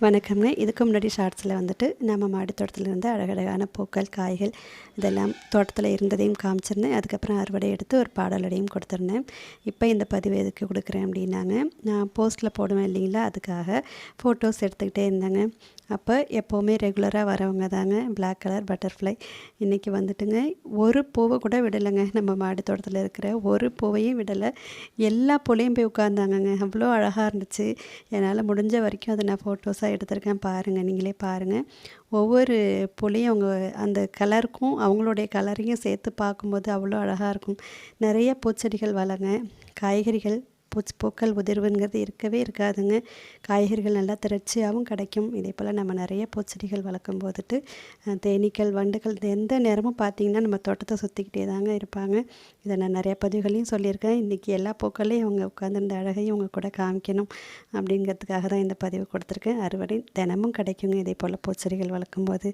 வணக்கம்ங்க. இதுக்கு முன்னாடி ஷார்ட்ஸில் வந்துட்டு நம்ம மாடி தோட்டத்தில் இருந்த அழகழகான பூக்கள், காய்கள் இதெல்லாம் தோட்டத்தில் இருந்ததையும் காமிச்சிருந்தேன். அதுக்கப்புறம் அறுவடை எடுத்து ஒரு பாடலோடையும் கொடுத்துருந்தேன். இப்போ இந்த பதிவு எதுக்கு கொடுக்குறேன் அப்படின்னாங்க, நான் போஸ்ட்டில் போடுவேன் இல்லைங்களா, அதுக்காக ஃபோட்டோஸ் எடுத்துக்கிட்டே இருந்தேங்க. அப்போ எப்போவுமே ரெகுலராக வரவங்க தாங்க பிளாக் கலர் பட்டர்ஃப்ளை. இன்றைக்கி வந்துட்டுங்க ஒரு பூவை கூட விடலைங்க. நம்ம மாடி தோட்டத்தில் இருக்கிற ஒரு பூவையும் விடலை. எல்லா பூலையும் போய் உட்காந்தாங்கங்க. அவ்வளோ அழகாக இருந்துச்சு. என்னால் முடிஞ்ச வரைக்கும் அதை நான் ஃபோட்டோஸாக எடுத்திருக்கேன். பாருங்கள், நீங்களே பாருங்கள். ஒவ்வொரு புள்ளையும் அவங்க அந்த கலருக்கும் அவங்களுடைய கலரையும் சேர்த்து பார்க்கும்போது அவ்வளோ அழகாக இருக்கும். நிறைய பூச்செடிகள் வளங்க, காய்கறிகள் பூக்கள் உதிர்வுங்கிறது இருக்கவே இருக்காதுங்க. காய்கறிகள் நல்லா திரட்சியாகவும் கிடைக்கும். இதே போல் நம்ம நிறைய பூச்செடிகள் வளர்க்கும் போதுட்டு தேனீக்கள், வண்டுகள் எந்த நேரமும் பார்த்திங்கன்னா நம்ம தோட்டத்தை சுற்றிக்கிட்டே தாங்க இருப்பாங்க. இதை நான் நிறைய பதிவுகளையும் சொல்லியிருக்கேன். இன்றைக்கி எல்லா பூக்களையும் அவங்க உட்காந்துருந்த அழகையும் அவங்க கூட காமிக்கணும் அப்படிங்கிறதுக்காக தான் இந்த பதிவு கொடுத்துருக்கேன். அறுவடை தினமும் கிடைக்குங்க இதே போல் பூச்செடிகள் வளர்க்கும்போது.